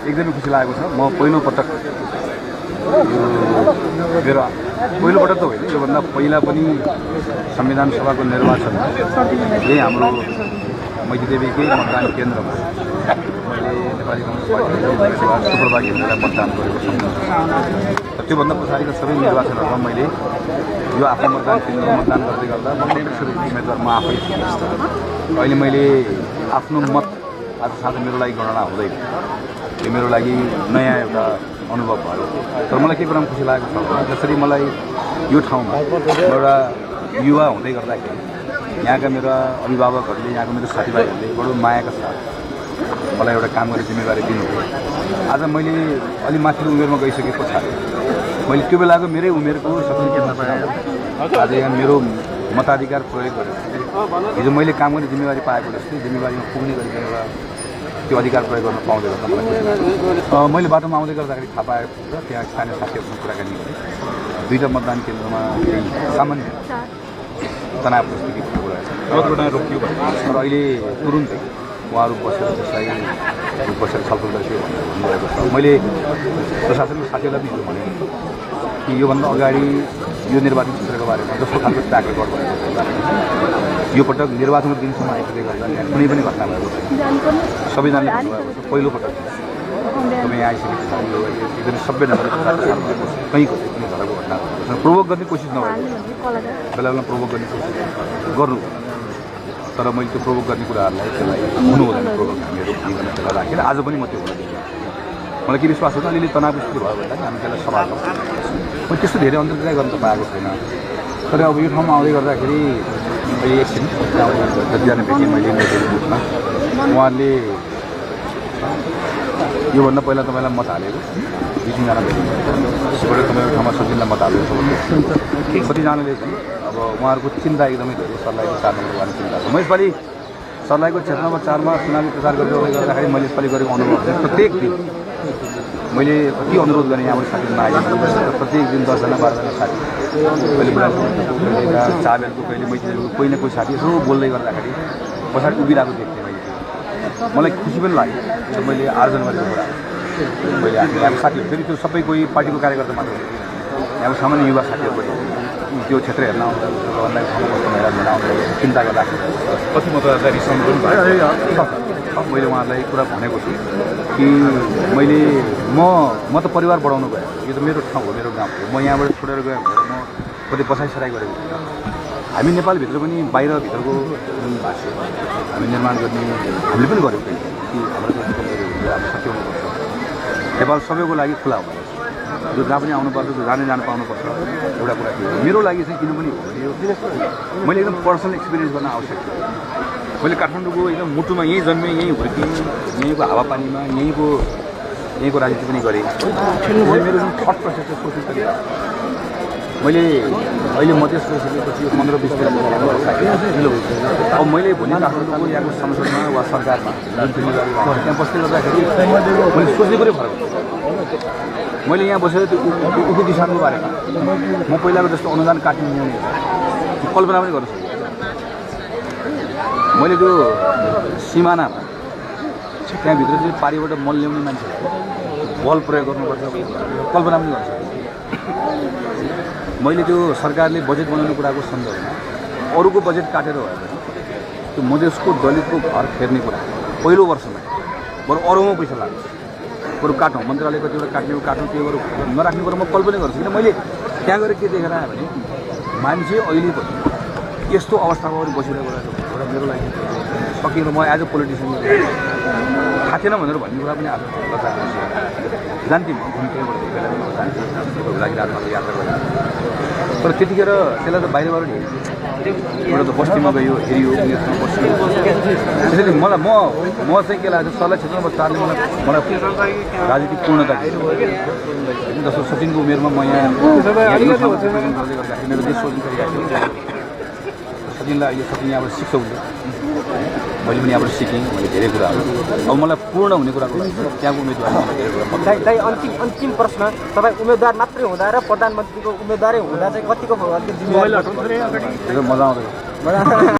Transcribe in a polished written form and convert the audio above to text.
एकदमै खुसी लागेको छ। म पहिलोपटक मेरो पहिलोपटक त होइन, योभन्दा पहिला पनि संविधान सभाको निर्वाचन यही हाम्रो मैतीदेवीकै मतदान केन्द्रमा मैले नेपाली कङ्ग्रेस पार्टी सुप्रभा घिमिरेलाई मतदान गरेको छु। र त्योभन्दा पछाडिका सबै निर्वाचनहरूमा मैले यो आफ्नो मतदान केन्द्रमा मतदान गर्दै गर्दा म तेस्रो उम्मेदवार म आफै थिएँ। अहिले मैले आफ्नो मत आज साँझ मेरो लागि गणना हुँदैन, यो मेरो लागि नयाँ एउटा अनुभव भयो। तर मलाई के कुरामा खुसी लागेको छ भने जसरी मलाई यो ठाउँमा एउटा युवा हुँदै गर्दाखेरि यहाँका मेरा अभिभावकहरूले, यहाँको मेरो साथीभाइहरूले बडो मायाका साथ मलाई एउटा काम गर्ने जिम्मेवारी दिनुभयो। आज मैले अलि माथिल्लो उमेरमा गइसके पछाडि मैले त्यो बेलाको मेरै उमेरको सक्रिय आज यहाँ मेरो मताधिकार प्रयोग गरेँ। हिजो मैले काम गर्ने जिम्मेवारी पाएको जस्तै जिम्मेवारीमा पुग्ने गरी एउटा त्यो अधिकार प्रयोग गर्न पाउँदै गर्दा मलाई खुसी लाग्यो। मैले बाटोमा आउँदै गर्दाखेरि थाहा पाएको र त्यहाँ स्थानीय साथीहरूसँग कुराकानी गरेँ। दुईवटा मतदान केन्द्रमा सामान्य तनाव परिस्थिति भएको रहेछ, रोकियो भने तर अहिले तुरुन्तै उहाँहरू बसेर त्यसलाई बसेर छलफल गरिसक्यो भनेर भन्नुभएको छ। मैले प्रशासनको साथीहरूलाई पनि भने कि योभन्दा अगाडि यो निर्वाचन क्षेत्रको बारेमा जस्तो खालको ट्र्याक रेकर्ड भएको छ, यो पटक निर्वाचनको दिनसम्म आइपुग्दै गर्दा यहाँ कुनै पनि घटना भएको छैन। सबैजनाले भन्नुभएको छ पहिलोपटक तपाईँ यहाँ आइसकेको छ, एकदमै सभ्य ढङ्गले कहीँ कुनै घरको घटना प्रोभोक गर्ने कोसिस नभएको, बेला बेला प्रोभोक गर्ने कोसिस गर्नु, तर मैले त्यो प्रोभोक गर्ने कुराहरूलाई त्यसलाई हुनु हुँदैन प्रोभोक हामीहरू जीवनमा त्यसलाई राखेर आज पनि म त्यो हुन दिन्छु। मलाई के विश्वास हुन्छ अलिअलि तनाव स्थिति भयो भने हामी त्यसलाई सवाल गर्छौँ। मैले त्यस्तो धेरै अन्तर्क्रिया गर्न त पाएको छैन, तर अब यो ठाउँमा आउँदै गर्दाखेरि मैले एकछिन जतिजना भेटेँ मैले बुथमा उहाँहरूले योभन्दा पहिला तपाईँलाई मत हालेको 2-3जना भेटेँ, त्यसबाट तपाईँको ठाउँमा सजिलै मत हालेको छ। कतिजनाले चाहिँ अब उहाँहरूको चिन्ता एकदमै धेरै सर्लाहीको 4 नम्बर वार्ड चिन्ता छ। म यसपालि सर्लाहीको क्षेत्र नम्बर 4मा चुनावी प्रचार गर्दै गर्दाखेरि मैले यसपालि गरेको अनुभव चाहिँ प्रत्येक दिन मैले कति अनुरोध गरेँ यहाँबाट साथीहरू नआइदिनु, प्रत्येक दिन 10जना 12जना साथी कहिले बुढाको चाबेलको कहिले मैथिलीको कोही न कोही साथी यसो बोल्दै गर्दाखेरि पछाडि उभिरहेको देख्थेँ मैले। मलाई खुसी पनि लाग्यो मैले आयोजन गरेको कुरा। मैले यहाँको साथीहरू फेरि त्यो सबै कोही पार्टीको कार्यकर्ता मात्र होइन, यहाँको सामान्य युवा साथीहरू पनि त्यो क्षेत्र हेर्न आउँदा भन्दा ठाउँमा कस्तो महिला हेर्न आउँदा चिन्ता गर्दाखेरि कति मतदाता रिसाउनु पनि भयो। मैले उहाँहरूलाई कुरा भनेको छु कि म त परिवार बढाउनु गएँ, यो त मेरो ठाउँ हो, मेरो गाउँ हो, म यहाँबाट छोडेर गएँ भनेर म कतै बसाइसराई गरेको छु। हामी नेपालभित्र पनि बाहिरभित्रको जुन भाषा हामी निर्माण गर्ने हामीले पनि गरेको कि हाम्रो सच्याउनुपर्छ। नेपाल सबैको लागि खुला हुनुपर्छ, जो जहाँ पनि आउनुपर्छ, जो जानै जानु पाउनुपर्छ। एउटा कुरा के हो मेरो लागि चाहिँ किनभने यो मैले एकदम पर्सनल एक्सपिरियन्स गर्न आवश्यक थियो। मैले काठमाडौँको एकदम मुटुमा यहीँ जन्मेँ, यहीँ हुर्केँ, यहीँको हावापानीमा यहीँको राजनीति पनि गरेँ। मेरो जुन थट प्रोसेस छ सोच्ने तरिका मैले अहिले मधेस गइसकेपछि यो 15-20 दिन अब मैले भोलि काठमाडौँको यहाँको संसदमा वा सरकारमा जुन जिम्मेवारी त्यहाँ बस्दै गर्दाखेरि मैले सोच्ने कुरै फरक हुन्छ। मैले यहाँ बसेर त्यो उप किसानको बारेमा म पहिलाको जस्तो अनुदान काट्ने कल्पना पनि गर्न सक्छु। मैले त्यो सिमानामा त्यहाँभित्र चाहिँ पारिबाट मल ल्याउने मान्छेहरू बल प्रयोग गर्नुपर्छ कल्पना पनि गर्न सक्छु। मैले त्यो सरकारले बजेट बनाउने कुराको सन्दर्भमा अरूको बजेट काटेर भयो भने त्यो मधेसको दलितको घर फेर्ने कुरा पहिलो वर्षमा बरु अरूमा पैसा लाग्छ, बरु काटौँ मन्त्रालय कतिवटा काट्ने त्यो बरु नराख्ने कुरो म कल्पना गर्छु। किन मैले त्यहाँ गएर के देखेर आएँ भने मान्छे अहिले पनि यस्तो अवस्थामा अरू बसिरहेको एउटा मेरो लागि सकिएको म एज अ पोलिटिसियन थाहा थिएन भनेर भन्ने कुरा पनि आज जान्थेँ म घुम्थेँबाट बेला बेला जान्थेँ लागि रातमा यात्रा गरेँ। तर त्यतिखेर त्यसलाई त बाहिरबाट एउटा त बस्तीमा गयो हेरियो बस्यो। त्यसैले मलाई म चाहिँ के लाग्छ सर्लाही क्षेत्र नम्बर 4ले मलाई राजनीतिक पूर्णता जस्तो सचिनको उमेरमा म यहाँ गर्दै गर्दाखेरि मेरो देश सोच्ने तरिका थियो। सचिनलाई अहिले सचिन यहाँबाट सिक्छ उसले, मैले पनि यहाँबाट सिकेँ, मैले धेरै कुराहरू। अब मलाई पूर्ण हुने कुराको लागि त्यहाँको उम्मेदवार मलाई धेरै कुरा। दाइ अन्तिम प्रश्न, तपाईँ उम्मेदवार मात्रै हुँदा र प्रधानमन्त्रीको उम्मेदवारै हुँदा चाहिँ कतिको मजा आउँदैन।